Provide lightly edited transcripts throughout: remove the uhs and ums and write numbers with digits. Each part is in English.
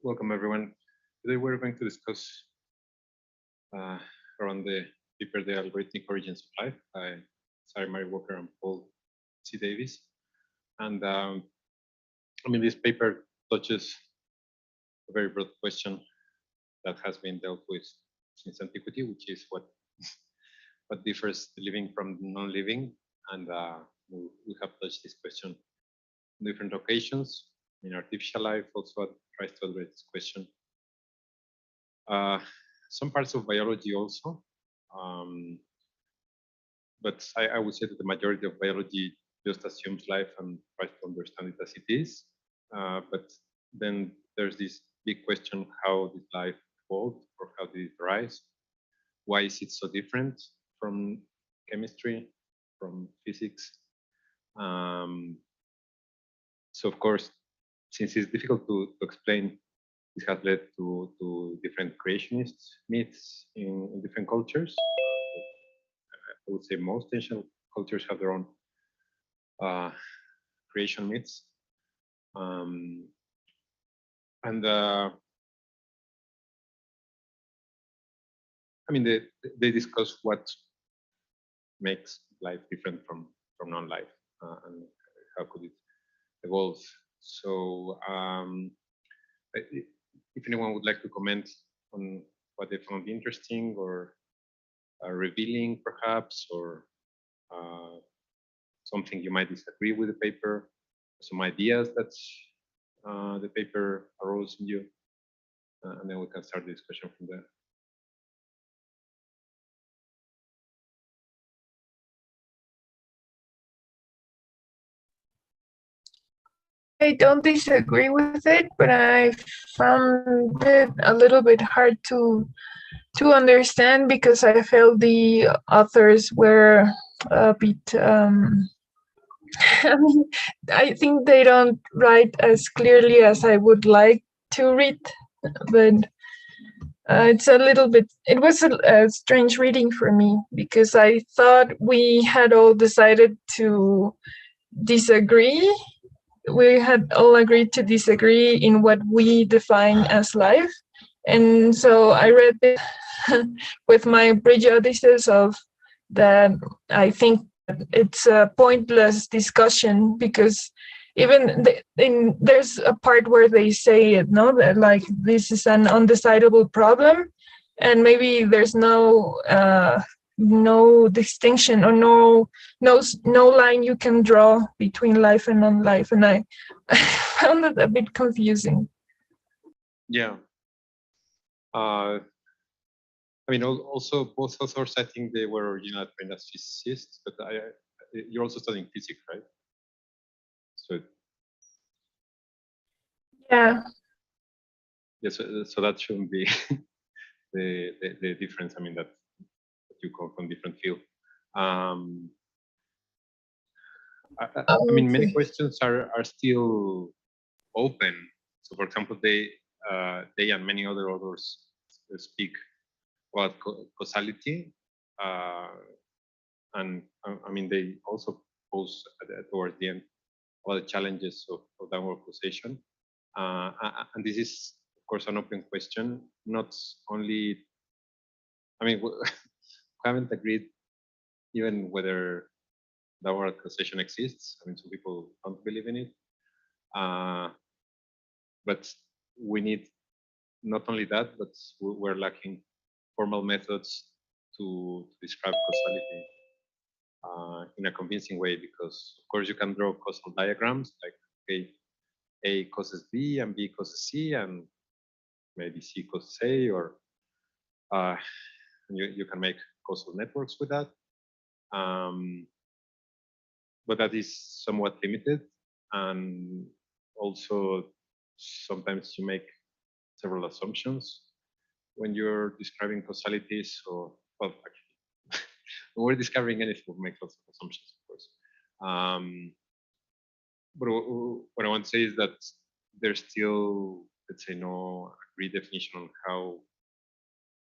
Welcome, everyone. Today we're going to discuss uh, around the paper, The Algorithmic Origins of Life by Sarah Mary Walker and Paul C. Davies. And this paper touches a very broad question that has been dealt with since antiquity, which is what differs the living from the non-living. And we have touched this question on different occasions. In artificial life also tries to address this question. Some parts of biology also, but I would say that the majority of biology just assumes life and tries to understand it as it is. But then there's this big question: how did life evolve, or how did it arise? Why is it so different from chemistry, from physics? So of course, since it's difficult to explain, this has led to different creationist myths in different cultures. I would say most ancient cultures have their own creation myths. And they discuss what makes life different from non-life, and how could it evolve. So if anyone would like to comment on what they found interesting or revealing perhaps, or something you might disagree with the paper, some ideas that the paper arose in you, and then we can start the discussion from there. I don't disagree with it, but I found it a little bit hard to understand because I felt the authors were a bit. I mean, I think they don't write as clearly as I would like to read, but it's a little bit. It was a strange reading for me because I thought we had all decided to disagree. We had all agreed to disagree in what we define as life. And so I read it with my prejudices of that. I think it's a pointless discussion because even there's a part where they say it, no, that like this is an undecidable problem, and maybe there's no distinction or no line you can draw between life and non-life, and I found it a bit confusing. Yeah. Also both authors, I think they were originally trained as physicists, but you're also studying physics, right? So yeah. Yes, so that shouldn't be the difference. That you come from different field. Many questions are still open. So, for example, they and many other authors speak about causality, and they also pose towards the end all the challenges of downward causation, and this is of course an open question. Not only, we haven't agreed even whether downward causation exists. Some people don't believe in it, but we need not only that, but we're lacking formal methods to describe causality in a convincing way, because of course you can draw causal diagrams like, okay, A causes B and B causes C and maybe C causes A, or you can make causal networks with that. But that is somewhat limited, and also sometimes you make several assumptions when you're describing causalities. So, well, actually, when we're discovering anything, we make lots of assumptions, of course. But what I want to say is that there's still, let's say, no agreed definition on how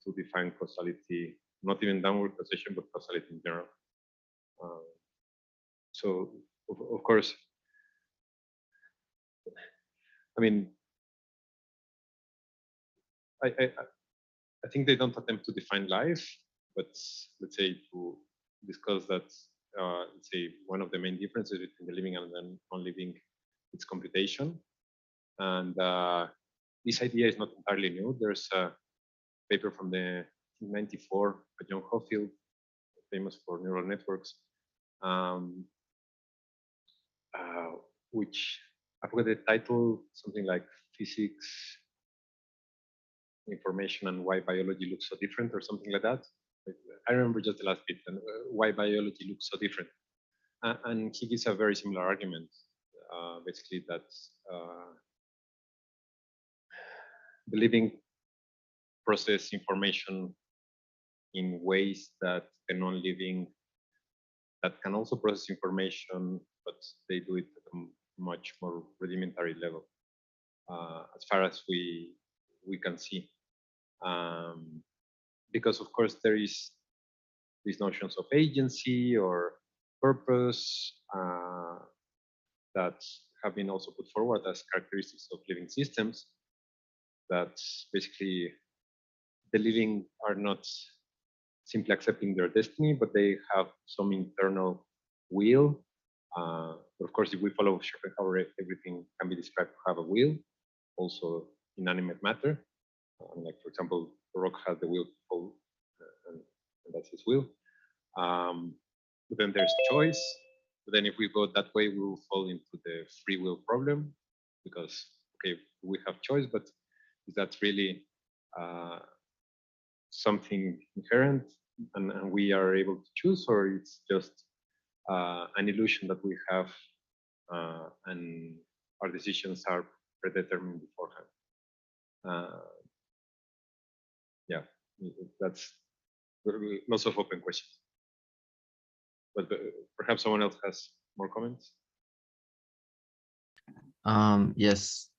to define causality, not even downward causation, but causality in general. So, of course, I think they don't attempt to define life, but let's say to discuss that, let's say one of the main differences between the living and the non-living is computation. And this idea is not entirely new. There's a paper from the 1994 by John Hoffield, famous for neural networks, which I forgot the title, something like Physics, Information, and Why Biology Looks So Different, or something like that. I remember just the last bit, and why biology looks so different. And he gives a very similar argument, basically that the living process information in ways that the non-living that can also process information, but they do it at a much more rudimentary level, as far as we can see. Because of course there is these notions of agency or purpose that have been also put forward as characteristics of living systems, that basically the living are not simply accepting their destiny, but they have some internal will. But of course, if we follow Schopenhauer, everything can be described to have a will, also inanimate matter. Like, for example, the rock has the will to fall, and that's his will. But then there's choice. But then if we go that way, we will fall into the free will problem, because, okay, we have choice, but is that really something inherent and we are able to choose, or it's just an illusion that we have and our decisions are predetermined beforehand? Yeah, that's lots of open questions. But perhaps someone else has more comments. Yes,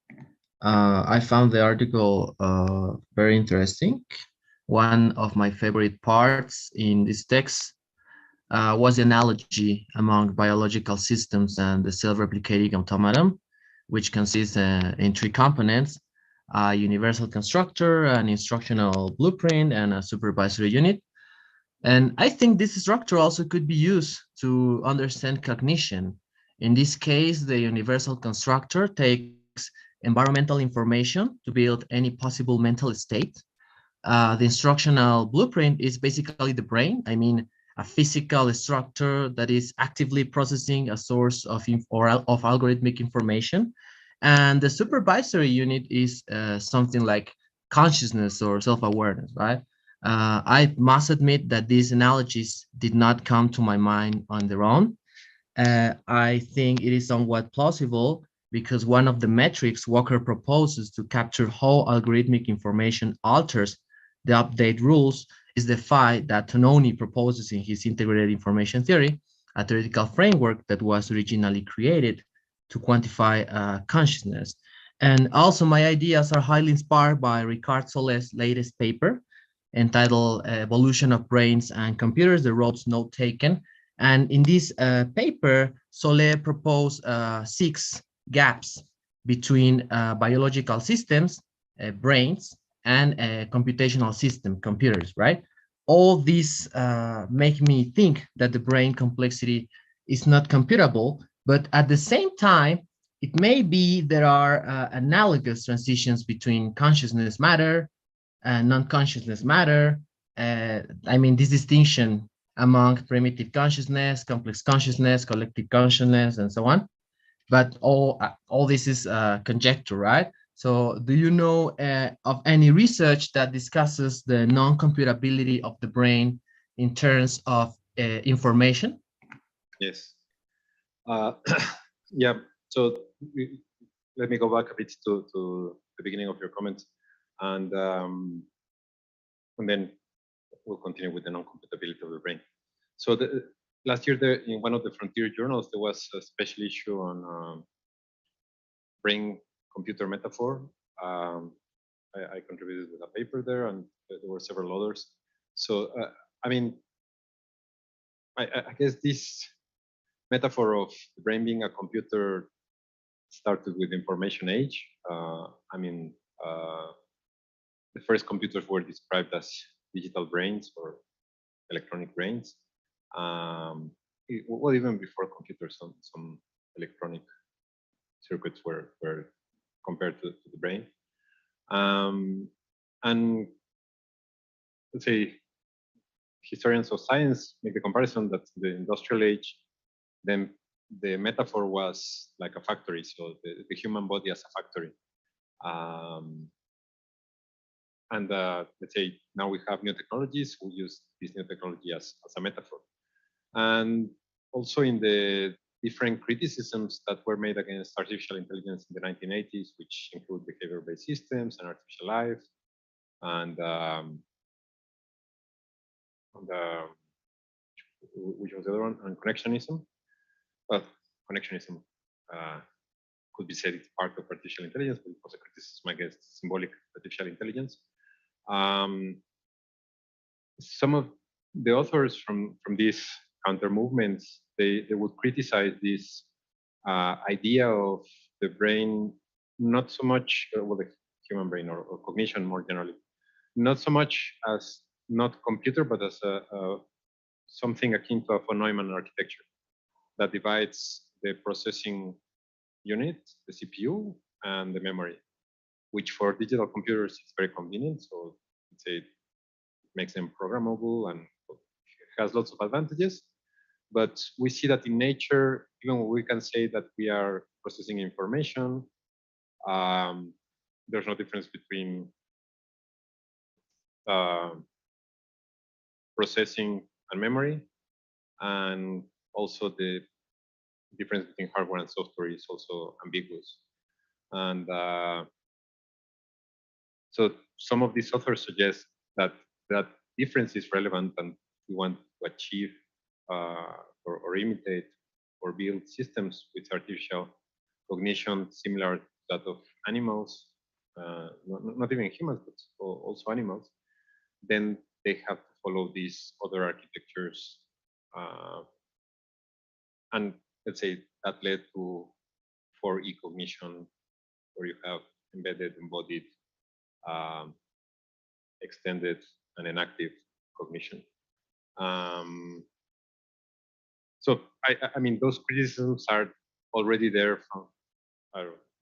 I found the article very interesting. One of my favorite parts in this text was the analogy among biological systems and the self-replicating automaton, which consists in three components: a universal constructor, an instructional blueprint, and a supervisory unit. And I think this structure also could be used to understand cognition. In this case, the universal constructor takes environmental information to build any possible mental state. The instructional blueprint is basically the brain. I mean, a physical structure that is actively processing a source of algorithmic information. And the supervisory unit is something like consciousness or self-awareness, right? I must admit that these analogies did not come to my mind on their own. I think it is somewhat plausible because one of the metrics Walker proposes to capture how algorithmic information alters the update rules is the phi that Tononi proposes in his integrated information theory, a theoretical framework that was originally created to quantify consciousness. And also my ideas are highly inspired by Ricard Solé's latest paper entitled Evolution of Brains and Computers, the Roads Not Taken. And in this paper, Solé proposed 6 gaps between biological systems, brains, and computational system, computers, right? All these make me think that the brain complexity is not computable, but at the same time, it may be there are analogous transitions between consciousness matter and non-consciousness matter. I mean, this distinction among primitive consciousness, complex consciousness, collective consciousness, and so on. But all this is conjecture, right? So do you know of any research that discusses the non-computability of the brain in terms of information? Yes. Yeah, so let me go back a bit to the beginning of your comment, and then we'll continue with the non-computability of the brain. So last year, in one of the frontier journals, there was a special issue on brain-computer metaphor. I contributed with a paper there, and there were several others. So, I mean, I guess this metaphor of the brain being a computer started with information age. I mean, the first computers were described as digital brains or electronic brains. Well, even before computers, some electronic circuits were compared to the brain. And let's say historians of science make the comparison that the industrial age, then the metaphor was like a factory, so the human body as a factory. And let's say now we have new technologies, we use this new technology as a metaphor. And also in the different criticisms that were made against artificial intelligence in the 1980s, which include behavior-based systems and artificial life, and which was the other one, and connectionism. Well, connectionism could be said it's part of artificial intelligence, but it was a criticism against symbolic artificial intelligence. Some of the authors from these counter movements, they would criticize this idea of the brain, not so much, well, the human brain or cognition more generally, not so much as not computer, but as something akin to a von Neumann architecture that divides the processing unit, the CPU, and the memory, which for digital computers is very convenient. So it makes them programmable and has lots of advantages. But we see that in nature, even when we can say that we are processing information, there's no difference between processing and memory, and also the difference between hardware and software is also ambiguous. And so some of these authors suggest that that difference is relevant, and we want to achieve or imitate or build systems with artificial cognition similar to that of animals, not even humans, but also animals. Then they have to follow these other architectures, and let's say that led to 4E cognition, where you have embedded, embodied, extended, and inactive cognition. So I mean, those criticisms are already there from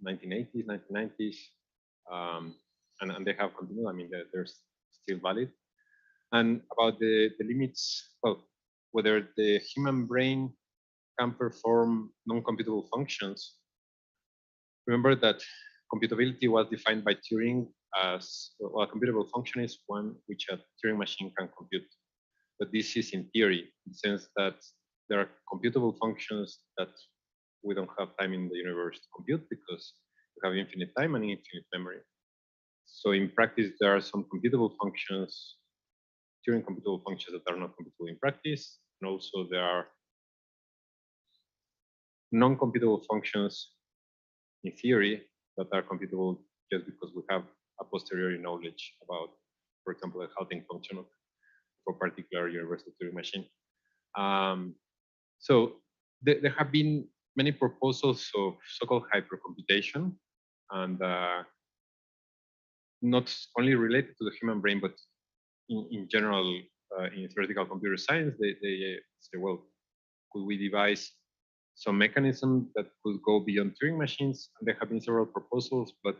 1980s, 1990s, and they have continued. I mean, they're still valid. And about the limits, well, whether the human brain can perform non-computable functions. Remember that computability was defined by Turing as, well, a computable function is one which a Turing machine can compute. But this is in theory, in the sense that there are computable functions that we don't have time in the universe to compute because we have infinite time and infinite memory. So in practice, there are some computable functions, Turing computable functions that are not computable in practice. And also there are non-computable functions in theory that are computable just because we have a posteriori knowledge about, for example, the halting function of a particular universal Turing machine. So there have been many proposals of so-called hypercomputation, and not only related to the human brain, but in general, in theoretical computer science, they say, well, could we devise some mechanism that could go beyond Turing machines? And there have been several proposals, but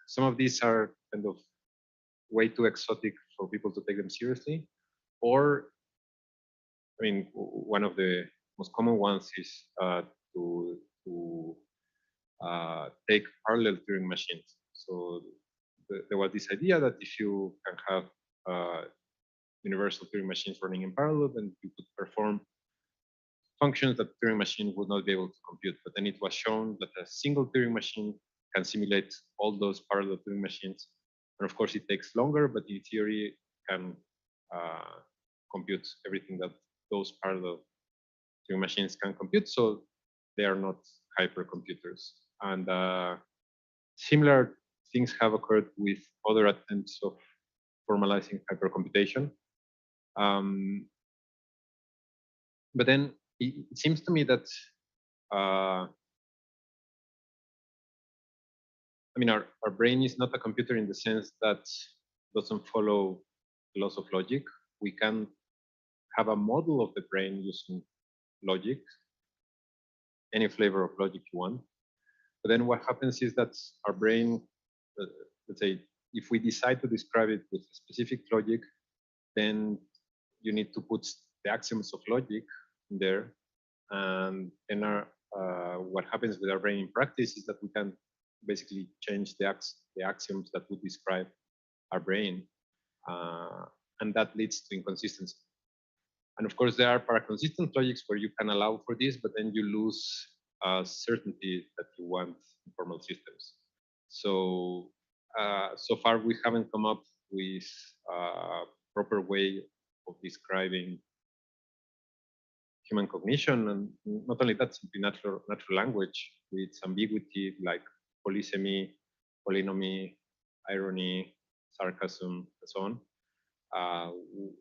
some of these are kind of way too exotic for people to take them seriously. Or, I mean, one of the most common ones is to take parallel Turing machines. So there was this idea that if you can have universal Turing machines running in parallel, then you could perform functions that Turing machine would not be able to compute. But then it was shown that a single Turing machine can simulate all those parallel Turing machines. And of course, it takes longer, but in theory, can compute everything that those parallel Turing machines can compute. So they are not hypercomputers. And similar things have occurred with other attempts of formalizing hypercomputation. But then it seems to me that I mean, our brain is not a computer in the sense that doesn't follow laws of logic. We can have a model of the brain using logic, any flavor of logic you want. But then what happens is that our brain, let's say, if we decide to describe it with specific logic, then you need to put the axioms of logic in there. And then what happens with our brain in practice is that we can basically change the axioms that would describe our brain. And that leads to inconsistency. And of course, there are paraconsistent logics where you can allow for this, but then you lose certainty that you want in formal systems. So, so far we haven't come up with a proper way of describing human cognition, and not only that, simply natural language with ambiguity like polysemy, polynomy, irony, sarcasm, and so on.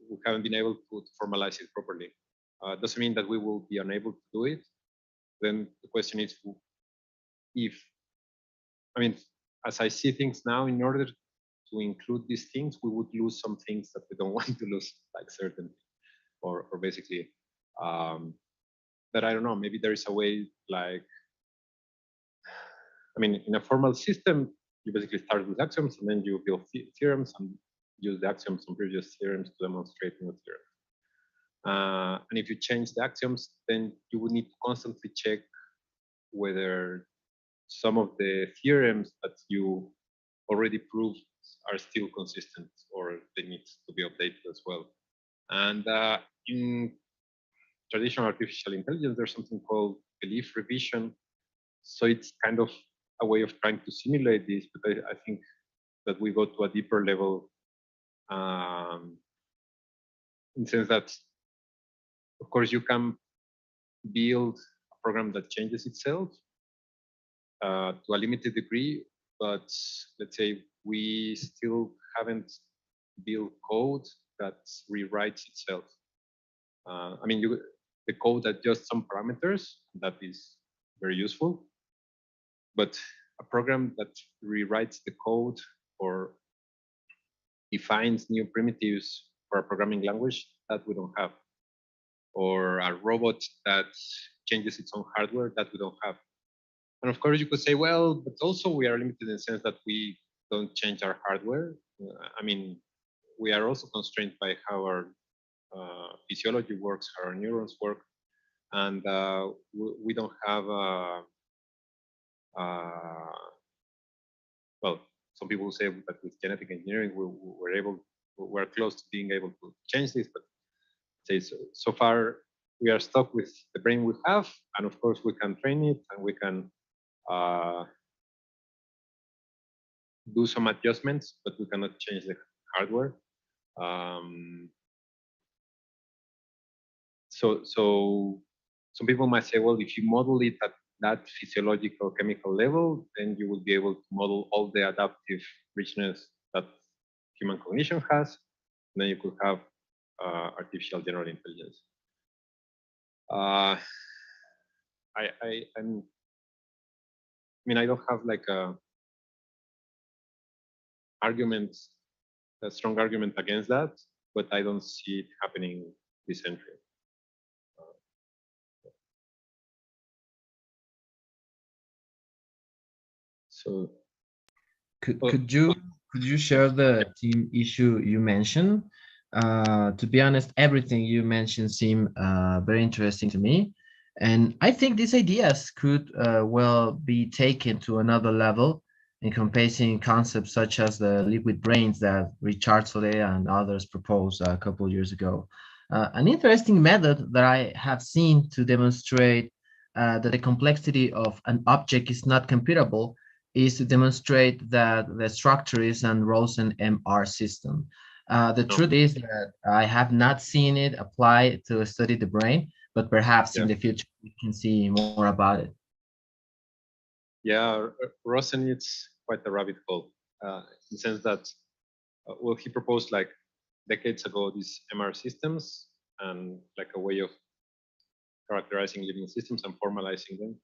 We haven't been able to formalize it properly. Doesn't mean that we will be unable to do it. Then the question is, if, I mean, as I see things now, in order to include these things, we would lose some things that we don't want to lose, like certainty, or basically, that I don't know, maybe there is a way, like, I mean, in a formal system, you basically start with axioms and then you build theorems and use the axioms from previous theorems to demonstrate new theorems. And if you change the axioms, then you would need to constantly check whether some of the theorems that you already proved are still consistent or they need to be updated as well. And in traditional artificial intelligence, there's something called belief revision. So it's kind of a way of trying to simulate this, but I think that we go to a deeper level in the sense that, of course, you can build a program that changes itself to a limited degree, but let's say we still haven't built code that rewrites itself. I mean, the code adjusts some parameters, that is very useful, but a program that rewrites the code or defines new primitives for a programming language, that we don't have. Or a robot that changes its own hardware, that we don't have. And of course, you could say, well, but also we are limited in the sense that we don't change our hardware. I mean, we are also constrained by how our physiology works, how our neurons work, and we don't have well, some people say that with genetic engineering we're close to being able to change this, but say so far we are stuck with the brain we have, and of course we can train it and we can do some adjustments, but we cannot change the hardware. So some people might say, well, if you model it at that physiological chemical level, then you will be able to model all the adaptive richness that human cognition has, and then you could have artificial general intelligence. I mean, I don't have like a strong argument against that, but I don't see it happening this century. So, could you share the team issue you mentioned? To be honest, everything you mentioned seemed very interesting to me, and I think these ideas could well be taken to another level, encompassing concepts such as the liquid brains that Ricard, Solé, and others proposed a couple of years ago. An interesting method that I have seen to demonstrate that the complexity of an object is not computable is to demonstrate that the structure is an Rosen MR system. The truth is that I have not seen it apply to study the brain, but perhaps in the future we can see more about it. Yeah, Rosen, it's quite a rabbit hole in the sense that, well, he proposed like decades ago these MR systems and like a way of characterizing living systems and formalizing them.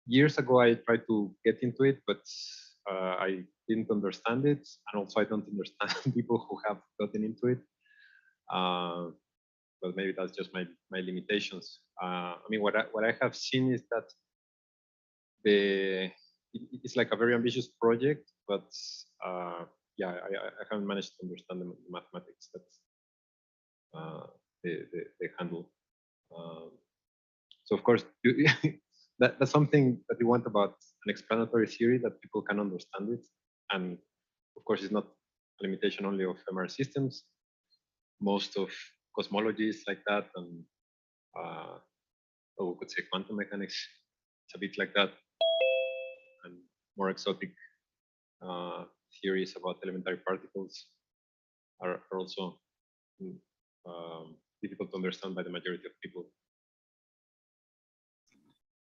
years ago, I tried to get into it, but I didn't understand it. And also I don't understand people who have gotten into it. But maybe that's just my limitations. I mean, what I have seen is that it's like a very ambitious project, but yeah, I haven't managed to understand the mathematics that they handle. So of course, that's something that you want about an explanatory theory, that people can understand it. And of course, it's not a limitation only of MR systems. Most of cosmology is like that, and we could say quantum mechanics. It's a bit like that, and more exotic theories about elementary particles are also difficult to understand by the majority of people.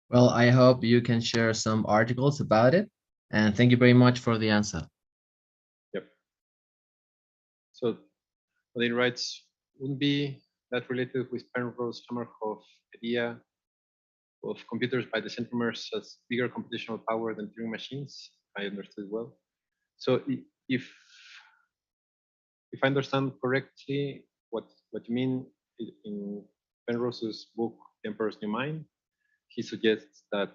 Well, I hope you can share some articles about it. And thank you very much for the answer. Yep. So what he writes wouldn't be that related with Penrose-Hamerhoff idea of computers by the centromers as bigger computational power than Turing machines. I understood well. So if I understand correctly, what you mean in Penrose's book, The Emperor's New Mind, he suggests that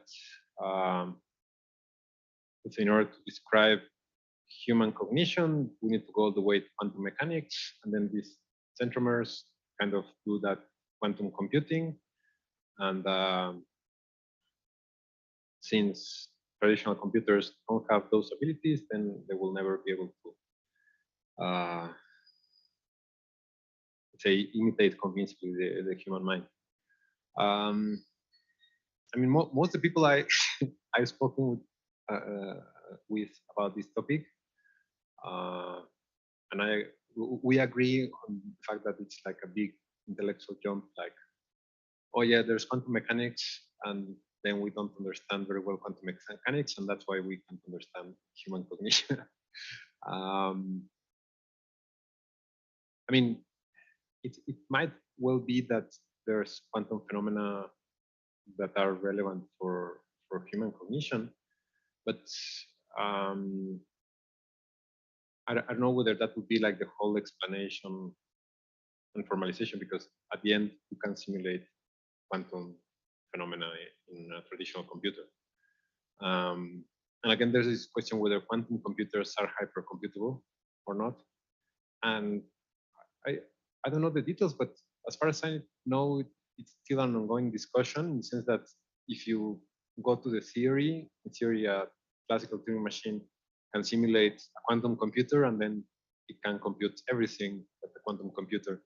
in order to describe human cognition, we need to go all the way to quantum mechanics, and then these centromers kind of do that quantum computing. And since traditional computers don't have those abilities, then they will never be able to, let's say, imitate convincingly the human mind. I mean, most of the people I've spoken with about this topic, and we agree on the fact that it's like a big intellectual jump. Like, oh yeah, there's quantum mechanics, and then we don't understand very well quantum mechanics, and that's why we can't understand human cognition. I mean, it might well be that there's quantum phenomena that are relevant for human cognition, but I don't know whether that would be like the whole explanation and formalization, because at the end you can simulate quantum phenomena in a traditional computer. And again, there's this question whether quantum computers are hypercomputable or not. And I don't know the details, but as far as I know, it's still an ongoing discussion, in the sense that if you go to the theory, in theory, a classical Turing machine can simulate a quantum computer, and then it can compute everything that the quantum computer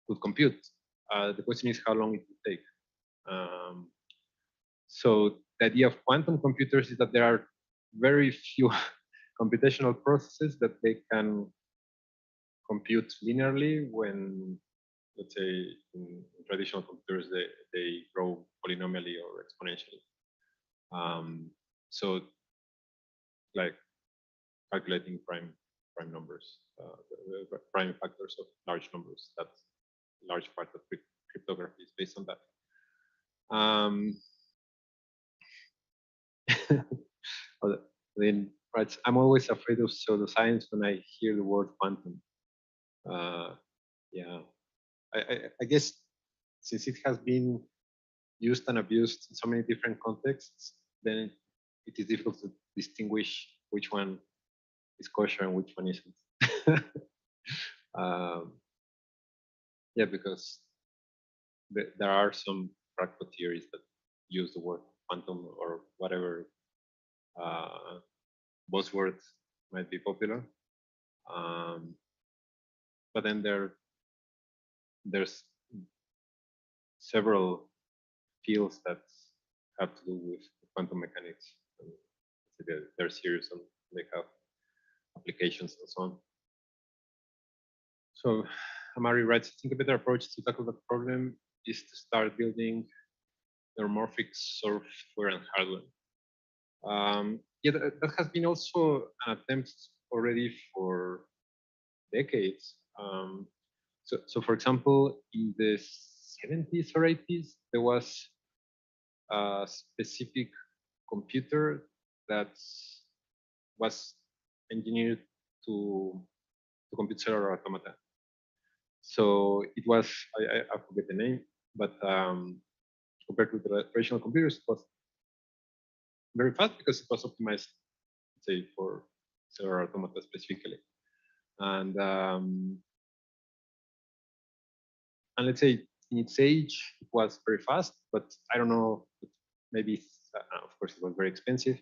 could compute. The question is how long it would take. So the idea of quantum computers is that there are very few computational processes that they can compute linearly, when, let's say, in traditional computers, they grow polynomially or exponentially. So like calculating prime numbers, the prime factors of large numbers. That's a large part of cryptography is based on that. Then, right, I'm always afraid of pseudoscience when I hear the word quantum. Yeah, I guess since it has been used and abused in so many different contexts, then it is difficult to distinguish which one is kosher and which one isn't. Yeah, because there are some practical theories that use the word quantum or whatever buzzword might be popular. But then there's several fields that have to do with quantum mechanics. They're serious and they have applications and so on. So Amari writes, I think a better approach to tackle that problem is to start building neuromorphic software and hardware. Yeah, that has been also an attempt already for decades. So for example, in the 70s or 80s, there was a specific computer that was engineered to compute cellular automata. So it was, I forget the name, but compared to the traditional computers, it was very fast because it was optimized, say, for cellular automata specifically. And let's say in its age, it was very fast, but I don't know, maybe, of course, it was very expensive,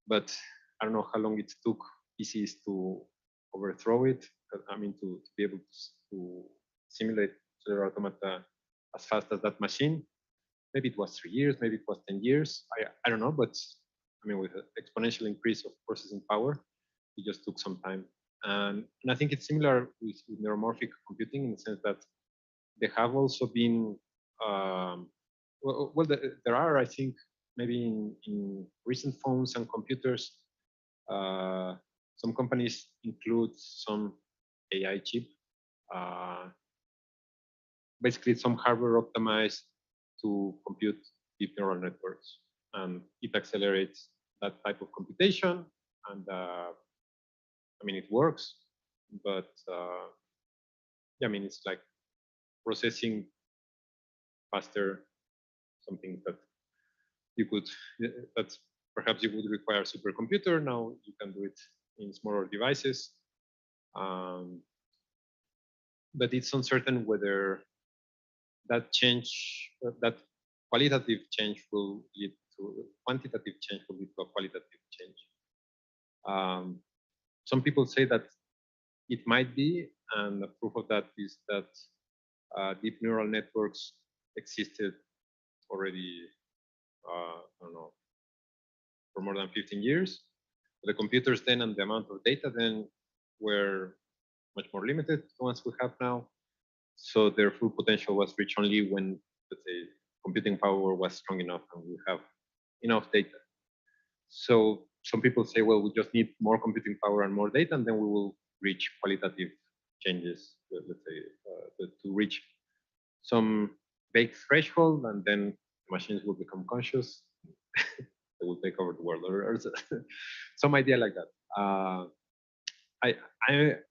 but I don't know how long it took PCs to overthrow it. I mean, to be able to simulate cellular automata as fast as that machine. Maybe it was 3 years, maybe it was 10 years. I don't know, but I mean, with an exponential increase of processing power, it just took some time. And I think it's similar with neuromorphic computing in the sense that they have also been, there are, I think, maybe in recent phones and computers, some companies include some AI chip. Basically, some hardware optimized to compute deep neural networks, and it accelerates that type of computation. And I mean, it works, but yeah, I mean, it's like processing faster something that you could, that perhaps you would require a supercomputer. Now you can do it in smaller devices. But it's uncertain whether that change, that qualitative change will lead to quantitative change, will lead to a qualitative change. Some people say that it might be, and the proof of that is that deep neural networks existed already, I don't know, for more than 15 years. The computers then and the amount of data then were much more limited to the ones we have now. So their full potential was reached only when, let's say, computing power was strong enough and we have enough data. So some people say, well, we just need more computing power and more data, and then we will reach qualitative changes, let's say, to reach some vague threshold, and then the machines will become conscious. They will take over the world, or some idea like that.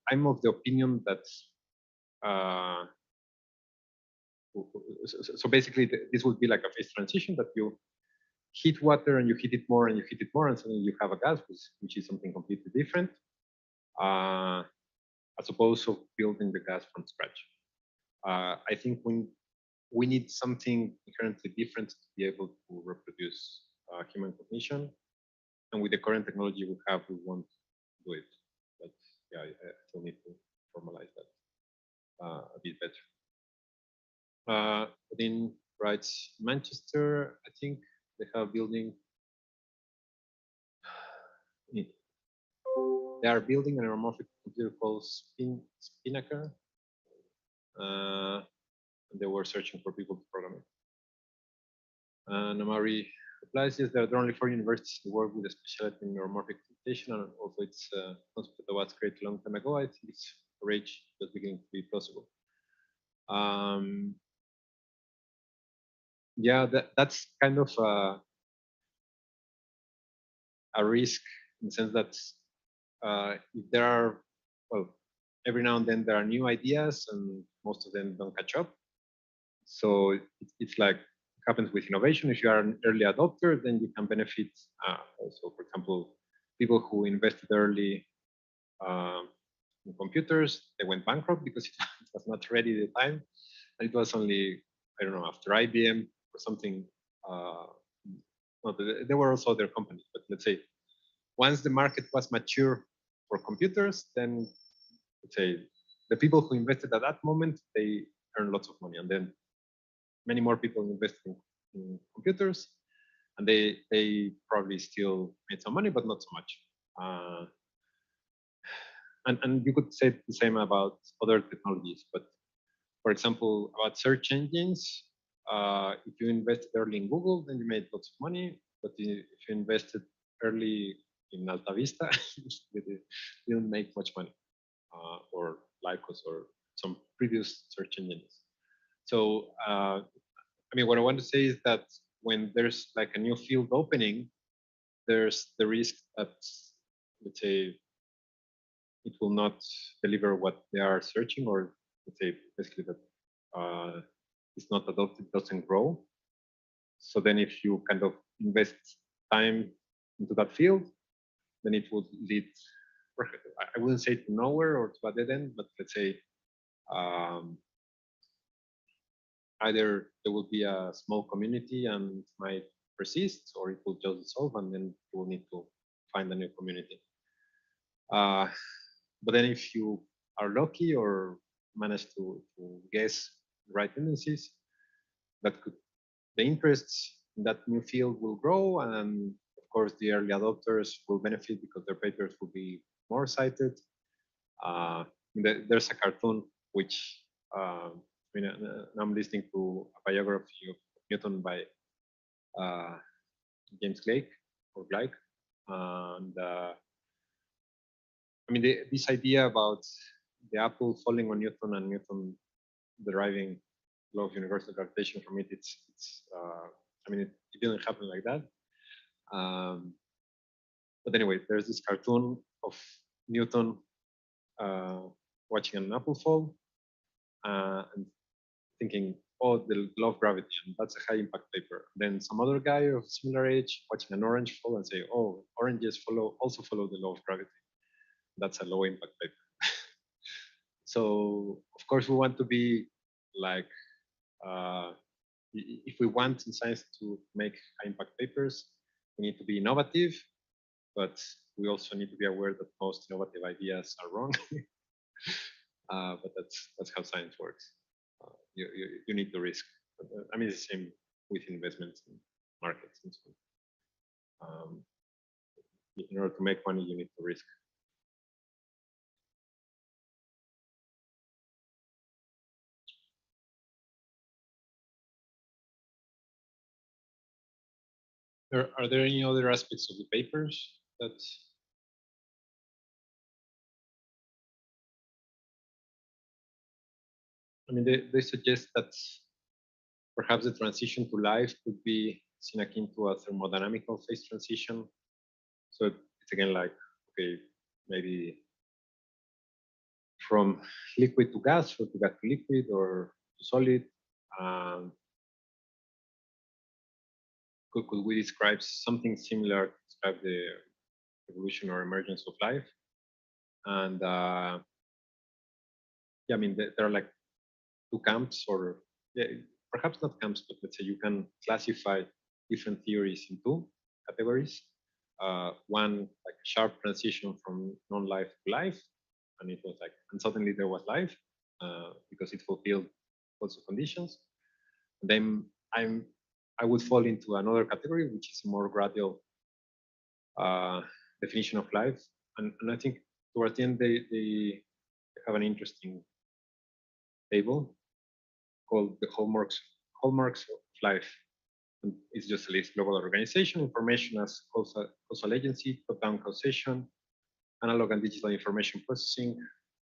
I'm of the opinion that so basically this would be like a phase transition, that you heat water and you heat it more and you heat it more, and suddenly you have a gas, which is something completely different, as opposed to building the gas from scratch. I think we need something inherently different to be able to reproduce human cognition, and with the current technology we have, we won't do it. But yeah, I still need to formalize that a bit better. Within Rights Manchester, I think they have building. They are building a neuromorphic computer called Spinnaker. And they were searching for people to program it. And Amari replies, yes, there are only 4 universities in the world with a specialty in neuromorphic computation, and also it's a concept that was created a long time ago. I think it's for age that's beginning to be plausible. Yeah, that's kind of a risk in the sense that if there are, well, every now and then there are new ideas and most of them don't catch up. So it's like it happens with innovation. If you are an early adopter, then you can benefit. Also, for example, people who invested early in computers, they went bankrupt because it was not ready at the time. And it was only, I don't know, after IBM or something. No, there were also other companies, but let's say once the market was mature for computers, then let's say the people who invested at that moment, they earned lots of money, and then many more people invested in computers, and they probably still made some money, but not so much. And you could say the same about other technologies, but for example, about search engines, if you invested early in Google, then you made lots of money, but if you invested early in Alta Vista, you didn't make much money, or Lycos or some previous search engines. So, I mean, what I want to say is that when there's like a new field opening, there's the risk that, let's say, it will not deliver what they are searching, or let's say basically that it's not adopted, doesn't grow. So then if you kind of invest time into that field, then it would lead, I wouldn't say to nowhere or to a dead end, but let's say either there will be a small community and might persist, or it will just dissolve and then you will need to find a new community. But then if you are lucky or manage to guess the right tendencies, that could, the interests in that new field will grow, and of course the early adopters will benefit because their papers will be more cited. There's a cartoon which I'm listening to a biography of Newton by James Blake or Blake, and I mean this idea about the apple falling on Newton and Newton deriving law of universal gravitation from it. I mean, it didn't happen like that. But anyway, there's this cartoon of Newton watching an apple fall and thinking, oh, the law of gravity, and that's a high impact paper. Then some other guy of similar age watching an orange fall and say, oh, oranges also follow the law of gravity. That's a low impact paper. So of course we want to be like, if we want in science to make high impact papers, we need to be innovative, but we also need to be aware that most innovative ideas are wrong. But that's how science works. You need the risk. I mean, it's the same with investments and markets and so on. In order to make money, you need to risk. Are there any other aspects of the papers that I mean, they suggest that perhaps the transition to life could be seen akin to a thermodynamical phase transition. So it's again like, okay, maybe from liquid to gas, or to gas to liquid, or to solid. Could we describe something similar to describe the evolution or emergence of life? And yeah, I mean, there are like two camps, or perhaps not camps, but let's say you can classify different theories in two categories. One, like a sharp transition from non-life to life, and it was like, and suddenly there was life because it fulfilled also conditions. And then I would fall into another category, which is a more gradual definition of life. And I think towards the end, they have an interesting table called the hallmarks of life. And it's just a list: global organization, information as causal agency, top-down causation, analog and digital information processing,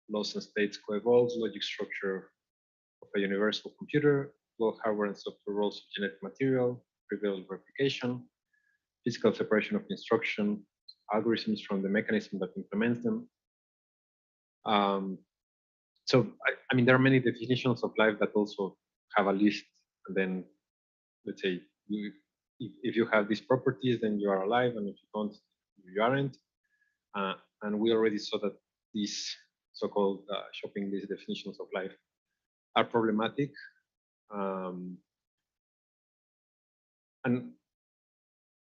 laws and states co-evolves, logic structure of a universal computer, low hardware and software roles of genetic material, trivial replication, physical separation of instruction, algorithms from the mechanism that implements them. So, I mean, there are many definitions of life that also have a list, and then let's say if you have these properties, then you are alive, and if you don't, you aren't. And we already saw that these so-called shopping list definitions of life are problematic. And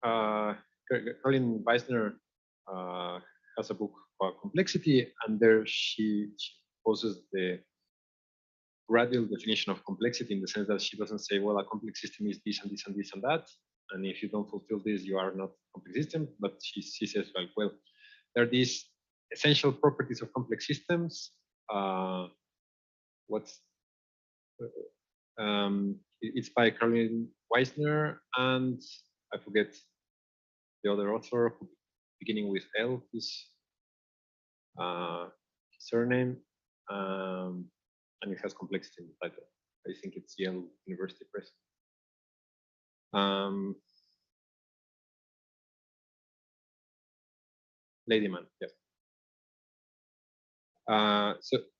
Caroline Weisner has a book called Complexity, and there she poses the gradual definition of complexity, in the sense that she doesn't say, well, a complex system is this and this and this and that, and if you don't fulfill this, you are not a complex system. But she says, well, there are these essential properties of complex systems. It's by Caroline Weisner, and I forget the other author, beginning with L, his surname, and it has complexity in the title. I think it's Yale University Press. Ladyman, yes.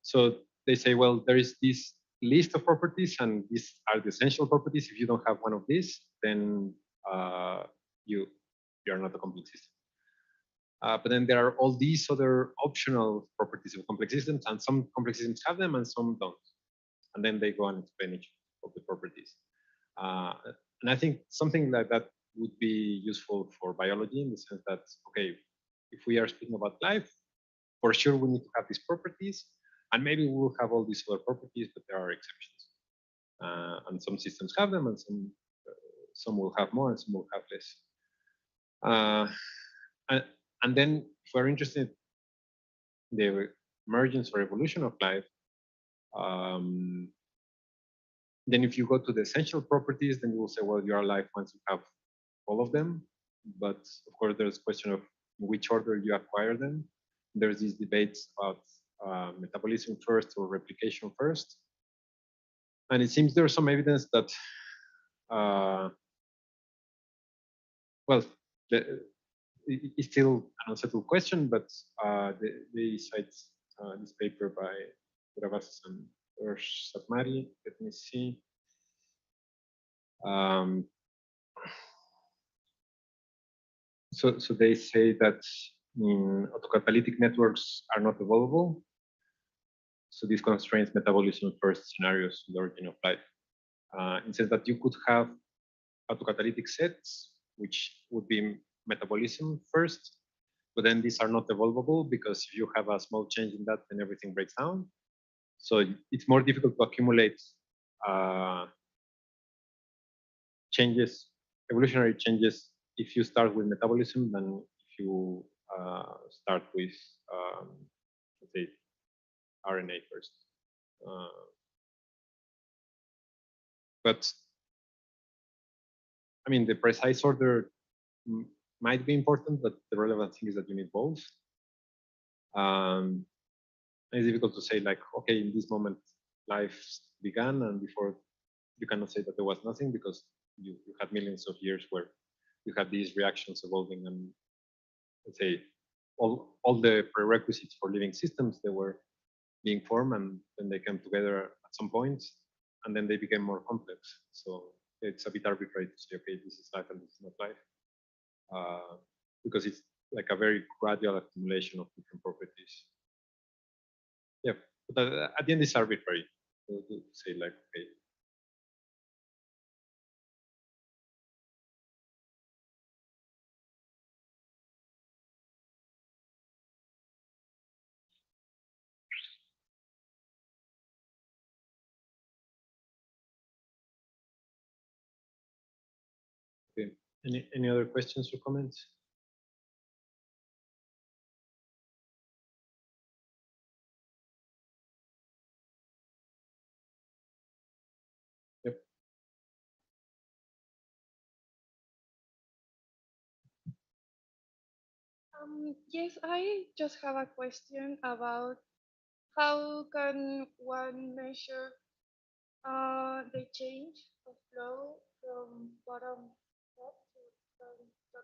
So they say, well, there is this list of properties, and these are the essential properties. If you don't have one of these, then you are not a complete system. But then there are all these other optional properties of complex systems, and some complex systems have them and some don't. And then they go and explain each of the properties. And I think something like that would be useful for biology, in the sense that, okay, if we are speaking about life, for sure we need to have these properties, and maybe we'll have all these other properties, but there are exceptions. And some systems have them, and some will have more, and some will have less. And then if we're interested in the emergence or evolution of life, then if you go to the essential properties, then you will say, well, you are alive once you have all of them. But of course, there's a question of in which order you acquire them. There's these debates about metabolism first or replication first. And it seems there's some evidence that, well, it's still an unsettled question, but they cite this paper by Davies and Satmari. Let me see. So they say that autocatalytic networks are not evolvable. So this constrains metabolism first scenarios in the origin of life. In the sense that you could have autocatalytic sets, which would be metabolism first, but then these are not evolvable, because if you have a small change in that, then everything breaks down. So it's more difficult to accumulate changes, evolutionary changes, if you start with metabolism than if you start with, let's say, RNA first. But I mean, the precise order might be important, but the relevant thing is that you need both. It's difficult to say, like, okay, in this moment life began, and before you cannot say that there was nothing, because you had millions of years where you had these reactions evolving, and let's say all the prerequisites for living systems, they were being formed, and then they came together at some point, and then they became more complex. So it's a bit arbitrary to say, okay, this is life and this is not life, because it's like a very gradual accumulation of different properties. Yeah, but at the end, it's arbitrary to say, like, okay. Okay. Any other questions or comments? Yep. Yes, I just have a question about how can one measure the change of flow from bottom up to from top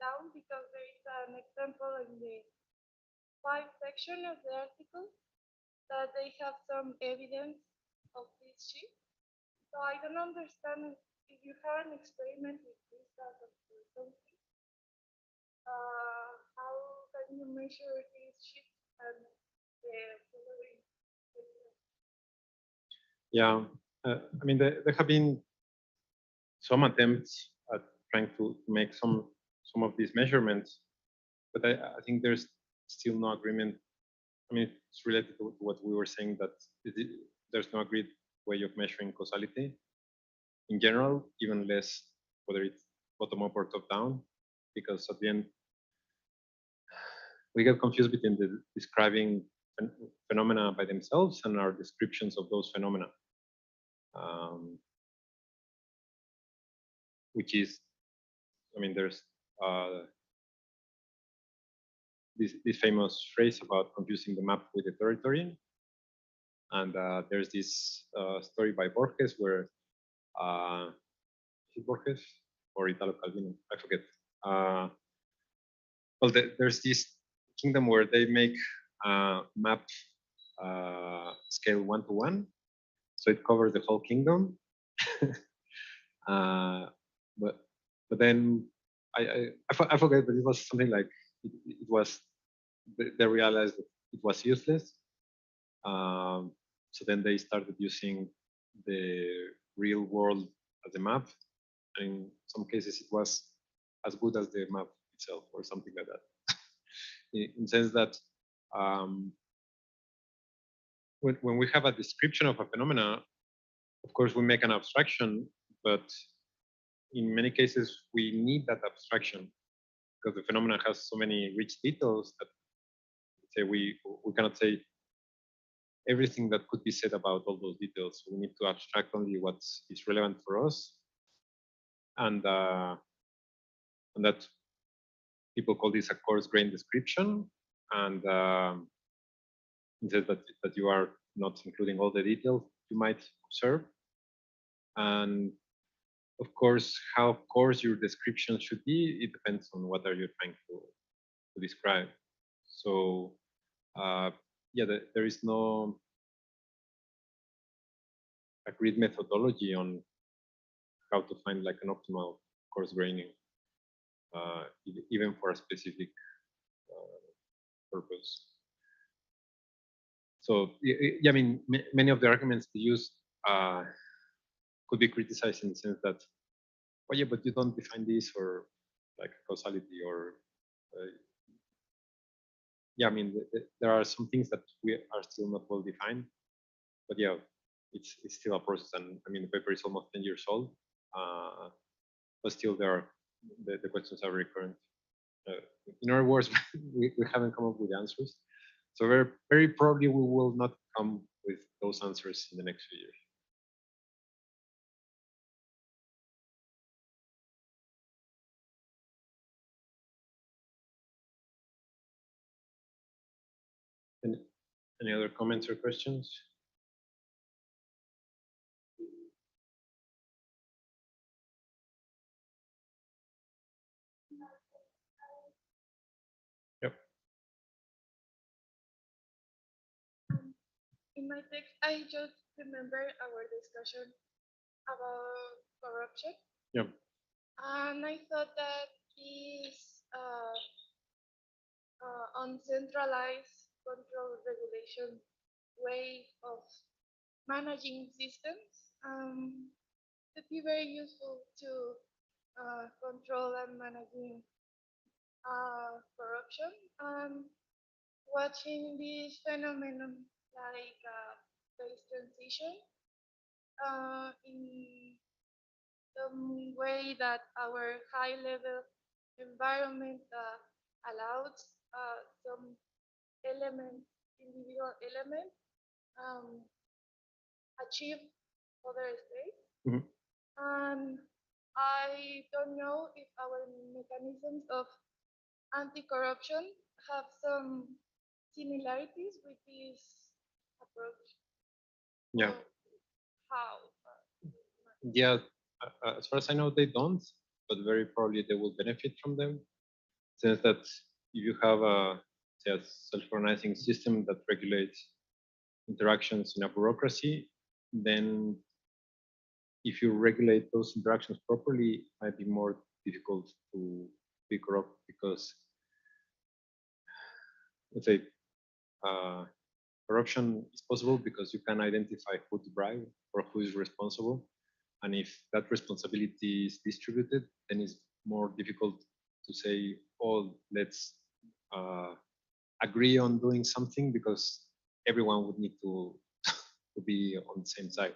down, because there is an example in the 5 section of the article that they have some evidence of this shift. So I don't understand if you have an experiment with this as a something. How can you measure this shift and the following? Yeah, I mean, there have been some attempts at trying to make some of these measurements, but I think there's still no agreement. I mean, it's related to what we were saying, that there's no agreed way of measuring causality in general, even less whether it's bottom up or top down, because at the end we get confused between the describing phenomena by themselves and our descriptions of those phenomena, which is, I mean, there's this famous phrase about confusing the map with the territory. And there's this story by Borges where, is it Borges or Italo Calvino? I forget. Well, there's this kingdom where they make map scale 1 to 1, so it covers the whole kingdom. But then I forget, but it was something like it was they realized that it was useless. So then they started using the real world as a map. And in some cases, it was as good as the map itself, or something like that. In the sense that when we have a description of a phenomena, of course, we make an abstraction, but in many cases, we need that abstraction because the phenomena has so many rich details that say we cannot say everything that could be said about all those details. We need to abstract only what is relevant for us, and that people call this a coarse-grained description, and instead that you are not including all the details you might observe. And of course, how coarse your description should be, it depends on what are you trying to describe. So yeah, there is no agreed methodology on how to find like an optimal coarse graining, even for a specific purpose. So yeah, I mean, many of the arguments they use could be criticized in the sense that, well, yeah, but you don't define this, or like causality, or yeah, I mean, there are some things that we are still not well defined, but yeah, it's still a process. And I mean, the paper is almost 10 years old, but still there are the questions are recurrent. In other words, we haven't come up with answers. So very probably we will not come with those answers in the next few years. Any other comments or questions? Yep. In my text, I just remember our discussion about corruption. Yep. And I thought that this uncentralized control regulation way of managing systems could be very useful to control and managing corruption. Watching this phenomenon like phase transition in the way that our high-level environment allows some elements, individual elements, achieve other states. Mm-hmm. And I don't know if our mechanisms of anti-corruption have some similarities with this approach. Yeah. How? Yeah, as far as I know, they don't, but very probably they will benefit from them. Since that if you have a self-organizing system that regulates interactions in a bureaucracy, then if you regulate those interactions properly, it might be more difficult to be corrupt, because let's say corruption is possible because you can identify who to bribe or who is responsible. And if that responsibility is distributed, then it's more difficult to say, oh, let's agree on doing something, because everyone would need to be on the same side.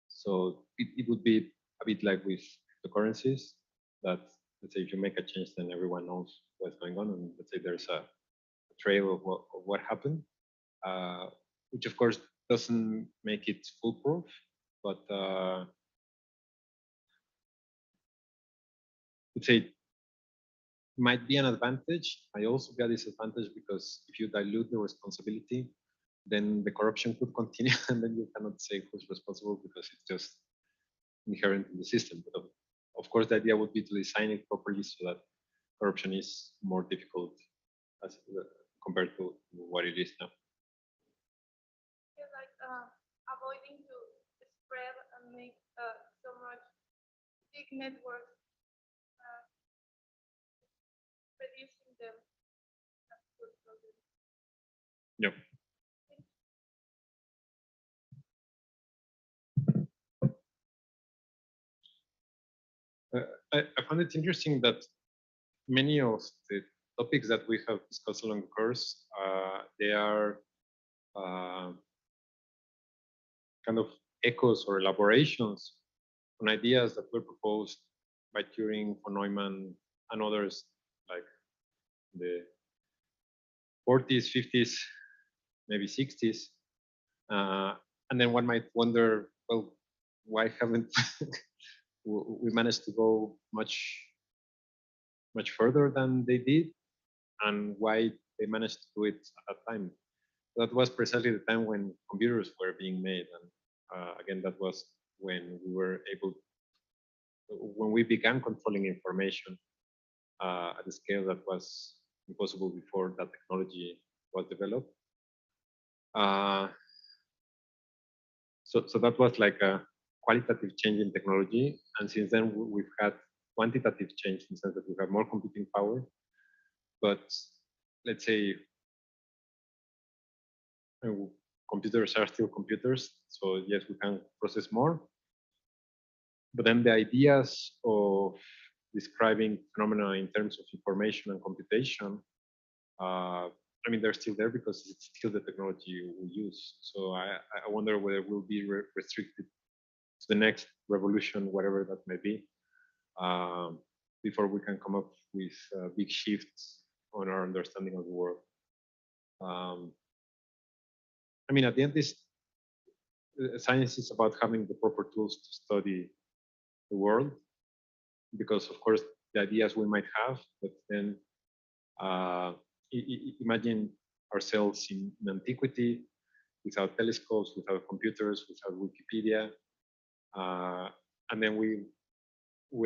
So it would be a bit like with the currencies, that let's say if you make a change, then everyone knows what's going on, and let's say there's a trail of what happened, which of course doesn't make it foolproof, but let's say might be an advantage. I also got this advantage because if you dilute the responsibility, then the corruption could continue, and then you cannot say who's responsible because it's just inherent in the system. But of course, the idea would be to design it properly so that corruption is more difficult, as compared to what it is now. Yeah, like avoiding to spread and make so much big networks, reducing them. Yep. I found it interesting that many of the topics that we have discussed along the course, they are kind of echoes or elaborations on ideas that were proposed by Turing, von Neumann, and others, like the 40s, 50s, maybe 60s. And then one might wonder, well, why haven't we managed to go much further than they did, and why they managed to do it at that time? That was precisely the time when computers were being made, and again, that was when we began controlling information at a scale that was impossible before that technology was developed. So that was like a qualitative change in technology, and since then we've had quantitative change in the sense that we have more computing power. But let's say computers are still computers, so yes, we can process more. But then the ideas of describing phenomena in terms of information and computation, I mean, they're still there because it's still the technology we use. So I wonder whether we'll be restricted to the next revolution, whatever that may be, before we can come up with big shifts on our understanding of the world. I mean, at the end, this science is about having the proper tools to study the world, because of course the ideas we might have, but then imagine ourselves in antiquity without telescopes, without computers, without Wikipedia, and then we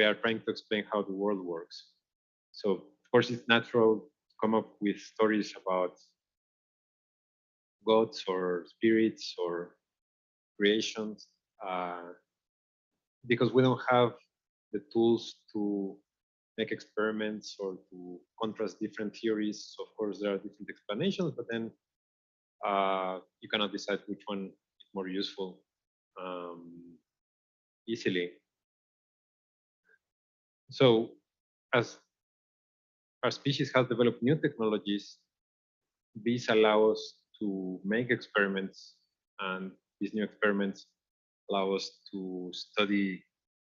are trying to explain how the world works. So of course it's natural to come up with stories about gods or spirits or creations, because we don't have the tools to make experiments or to contrast different theories. So of course there are different explanations, but then you cannot decide which one is more useful easily. So as our species has developed new technologies, these allow us to make experiments, and these new experiments allow us to study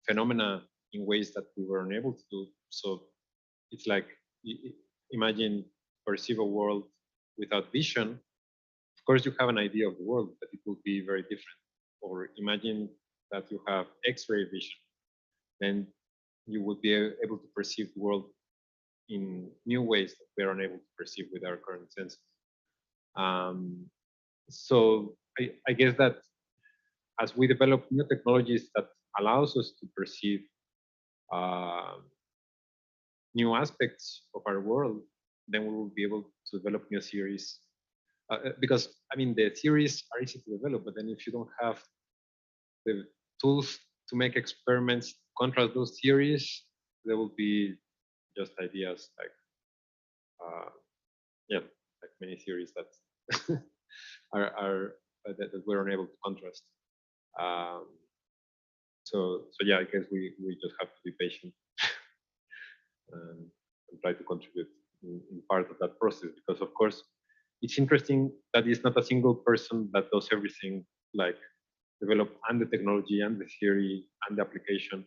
phenomena in ways that we were unable to do. So it's like, imagine perceive a world without vision. Of course you have an idea of the world, but it will be very different. Or imagine that you have X-ray vision, then you would be able to perceive the world in new ways that we are unable to perceive with our current senses. So I guess that as we develop new technologies that allows us to perceive new aspects of our world, then we will be able to develop new theories. Because I mean, the theories are easy to develop, but then if you don't have the tools to make experiments, contrast those theories, there will be just ideas like, yeah, like many theories that are that we're unable to contrast. So yeah, I guess we just have to be patient and try to contribute in part of that process, because of course it's interesting that it's not a single person that does everything, like develop and the technology and the theory and the application,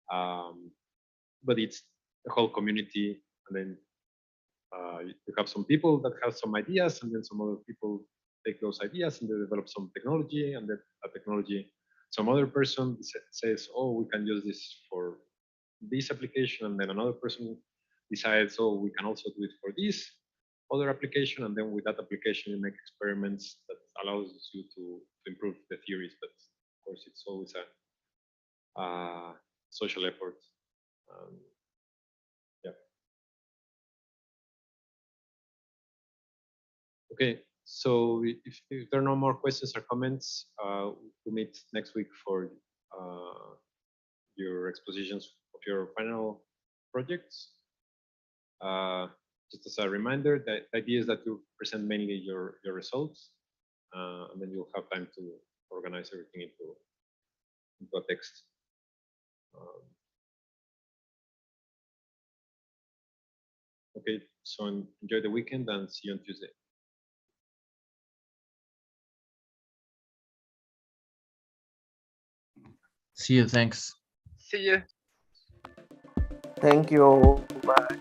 but it's the whole community, and then you have some people that have some ideas, and then some other people take those ideas and they develop some technology, and then a technology, some other person says, oh, we can use this for this application, and then another person decides, oh, we can also do it for this other application, and then with that application you make experiments that allows you to improve the theories. But of course it's always a social effort. Yeah. Okay, so if there are no more questions or comments, we'll meet next week for your expositions of your final projects. Just as a reminder, the idea is that you present mainly your results, and then you'll have time to organize everything into a text. Okay, so enjoy the weekend and see you on Tuesday. See you. Thanks. See you. Thank you. Bye.